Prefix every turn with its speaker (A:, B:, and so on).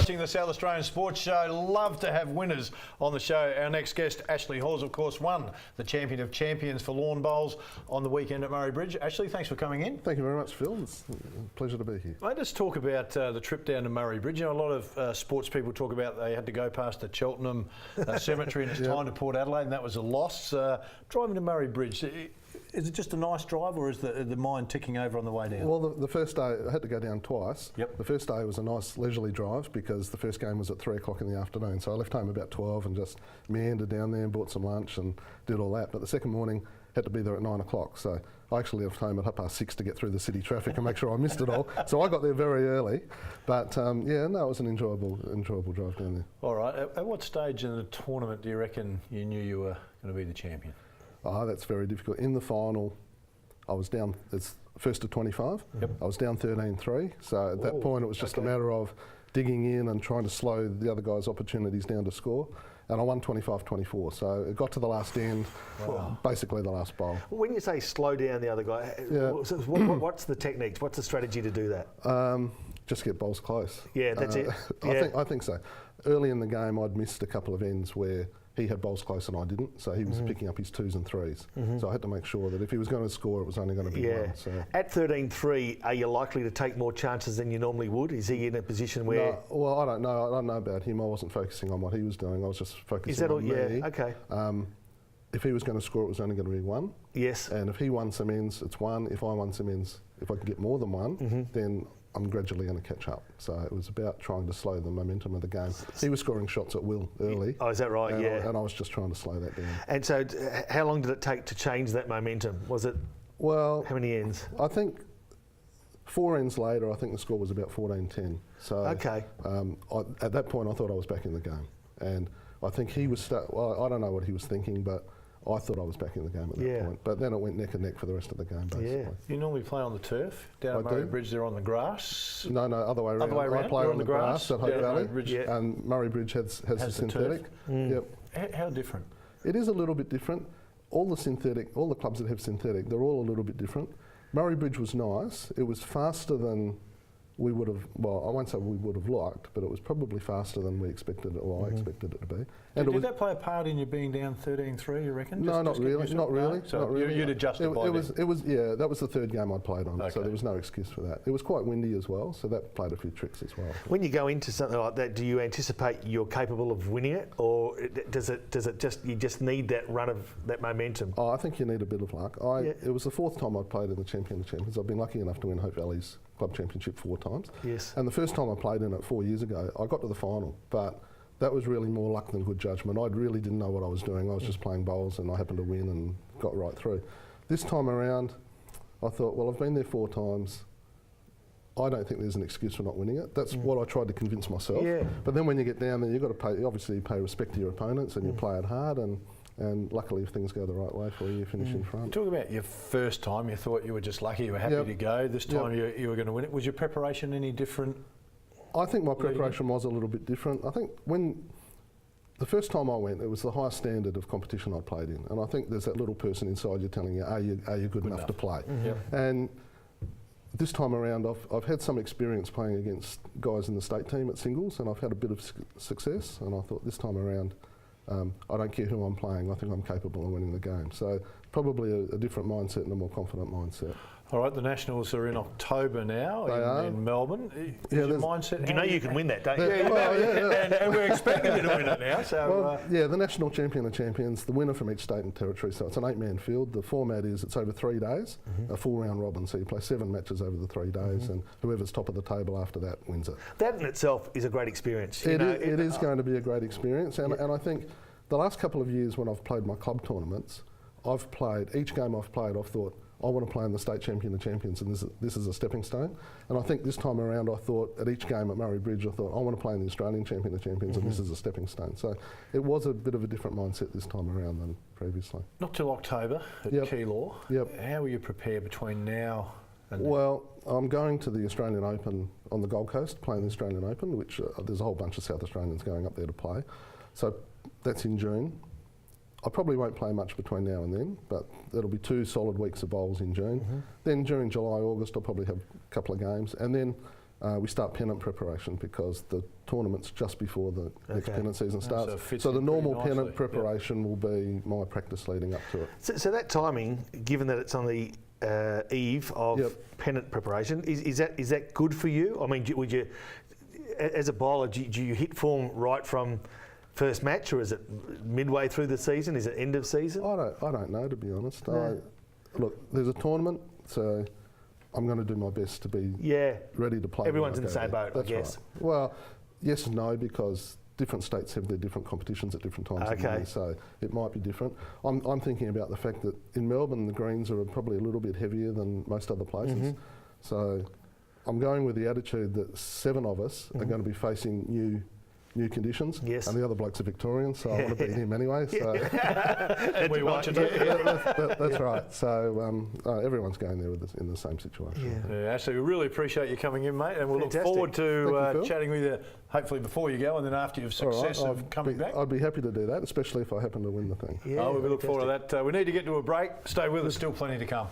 A: watching the South Australian Sports Show. Love to have winners on the show. Our next guest, Ashley Halls, of course, won the Champion of Champions for lawn bowls on the weekend at Murray Bridge. Ashley, thanks for coming in.
B: Thank you very much, Phil. It's a pleasure to be here.
A: Let us talk about the trip down to Murray Bridge. You know, a lot of sports people talk about they had to go past the Cheltenham Cemetery and it's time to Port Adelaide, and that was a loss. Driving to Murray Bridge, is it just a nice drive, or is the mind ticking over on the way down?
B: Well, the first day, I had to go down twice.
A: Yep.
B: The first day was a nice leisurely drive because the first game was at 3 o'clock in the afternoon. So I left home about 12 and just meandered down there and bought some lunch and did all that. But the second morning, had to be there at 9 o'clock. So I actually left home at 6:30 to get through the city traffic and make sure I missed it all. So I got there very early. But yeah, no, it was an enjoyable drive down there.
A: All right. At what stage in the tournament do you reckon you knew you were going to be the champion?
B: Oh, that's very difficult. In the final, I was down, it's first to 25.
A: Yep.
B: I was down 13-3. So at that point, it was just a matter of digging in and trying to slow the other guys' opportunities down to score. And I won 25-24. So it got to the last end, basically the last bowl.
C: When you say slow down the other guy, what's the techniques? What's the strategy to do that?
B: Just get bowls close.
C: Yeah, that's it.
B: I think so. Early in the game, I'd missed a couple of ends where he had bowls close and I didn't, so he was picking up his 2s and 3s. So I had to make sure that if he was going to score, it was only going to be one. So.
C: At 13-3, are you likely to take more chances than you normally would? Is he in a position where...
B: No, well, I don't know. I don't know about him. I wasn't focusing on what he was doing. I was just focusing on me.
C: Yeah, okay.
B: If he was going to score, it was only going to be 1.
C: Yes.
B: And if he won some ends, it's 1. If I won some ends, if I could get more than 1, then I'm gradually going to catch up. So it was about trying to slow the momentum of the game. He was scoring shots at will early.
C: Oh, is that right?
B: And I was just trying to slow that down.
C: And so how long did it take to change that momentum? Was it, how many ends?
B: I think 4 ends later, I think the score was about 14-10. So at that point, I thought I was back in the game. And I think he was, well, I don't know what he was thinking, but I thought I was back in the game at that point. But then it went neck and neck for the rest of the game, basically.
A: Yeah. You normally play on the turf? Down at Murray Bridge, they're on the grass?
B: No, other way around.
A: Other way around?
B: I play on the grass at Hope Valley,
A: and
B: Murray Bridge has the synthetic.
A: Yep. How different?
B: It is a little bit different. All the clubs that have synthetic, they're all a little bit different. Murray Bridge was nice. It was faster than we would have, well, I won't say we would have liked, but it was probably faster than we expected it, or I expected it to be.
A: And did that play a part in you being down 13-3, you reckon?
B: No, not really.
A: So
B: not really.
A: You'd adjusted by then?
B: It was, yeah, that was the 3rd game I'd played on, so there was no excuse for that. It was quite windy as well, so that played a few tricks as well.
C: When you go into something like that, do you anticipate you're capable of winning it, or does it just you just need that run of that momentum?
B: Oh, I think you need a bit of luck. It was the 4th time I'd played in the Champion of Champions. I've been lucky enough to win Hope Valley's club championship 4 times.
C: Yes.
B: And the first time I played in it 4 years ago, I got to the final, but that was really more luck than good judgment. I really didn't know what I was doing. I was just playing bowls and I happened to win and got right through. This time around, I thought, well, I've been there 4 times. I don't think there's an excuse for not winning it. That's what I tried to convince myself.
C: Yeah.
B: But then when you get down there, you've got to pay, obviously you pay respect to your opponents and you play it hard, and luckily if things go the right way for you, you finish in front.
A: You talk about your first time, you thought you were just lucky, you were happy to go. This time you were going to win it. Was your preparation any different?
B: I think my preparation was a little bit different. I think when the first time I went, it was the highest standard of competition I'd played in. And I think there's that little person inside you telling you, are you good enough to play? And this time around, I've had some experience playing against guys in the state team at singles, and I've had a bit of success. And I thought this time around, I don't care who I'm playing, I think I'm capable of winning the game. So probably a different mindset and a more confident mindset.
A: All right, the Nationals are in October now in Melbourne.
B: Yeah,
A: your mindset?
C: You know you can win that, don't you?
A: And we're expecting you to win it now. So,
B: well, the National Champion of Champions, the winner from each state and territory, so it's an 8-man field. The format is it's over 3 days, a full round robin, so you play 7 matches over the 3 days, and whoever's top of the table after that wins it.
C: That in itself is a great experience.
B: It is going to be a great experience, and I think the last couple of years when I've played my club tournaments, each game I've played, I've thought, I want to play in the State Champion of Champions, and this is a stepping stone. And I think this time around, I thought at each game at Murray Bridge, I thought I want to play in the Australian Champion of Champions, and this is a stepping stone. So it was a bit of a different mindset this time around than previously.
A: Not till October at Keilor. How will you prepare between now and then?
B: Well, I'm going to the Australian Open on the Gold Coast, playing the Australian Open, which there's a whole bunch of South Australians going up there to play. So that's in June. I probably won't play much between now and then, but it'll be 2 solid weeks of bowls in June. Then during July, August, I'll probably have a couple of games. And then we start pennant preparation because the tournament's just before the next
C: Okay.
B: pennant season starts.
A: so it fits
B: So the
A: in pretty
B: normal
A: nicely.
B: pennant
A: Yep.
B: preparation will be my practice leading up to it.
C: So that timing, given that it's on the eve of
B: Yep.
C: pennant preparation, is that good for you? I mean, would you, as a bowler, do you hit form right from first match, or is it midway through the season? Is it end of season?
B: I don't know, to be honest.
C: No.
B: Look, there's a tournament, so I'm going to do my best to be
C: Yeah.
B: ready to play. when
C: Everyone's
B: I
C: in the
B: go
C: same
B: there.
C: boat, I
B: That's
C: guess.
B: Right. Well, yes and no, because different states have their different competitions at different times of the
C: Okay.
B: year, so it might be different. I'm thinking about the fact that in Melbourne the greens are probably a little bit heavier than most other places, so I'm going with the attitude that 7 of us are going to be facing new conditions,
C: Yes.
B: and the other bloke's a Victorian, so I want to beat him anyway. So
A: And we watch it.
B: that's right. So everyone's going there in the same situation.
C: Yeah.
A: Yeah, Ashley, we really appreciate you coming in, mate, and we'll
C: Fantastic.
A: look forward
B: Thank you,
A: to
B: Phil.
A: chatting with you, hopefully before you go and then after you've
B: All right,
A: success of coming back.
B: I'd be happy to do that, especially if I happen to win the thing.
C: Yeah,
A: We look forward to
C: fantastic.
A: that. We need to get to a break. Stay with us, still plenty to come.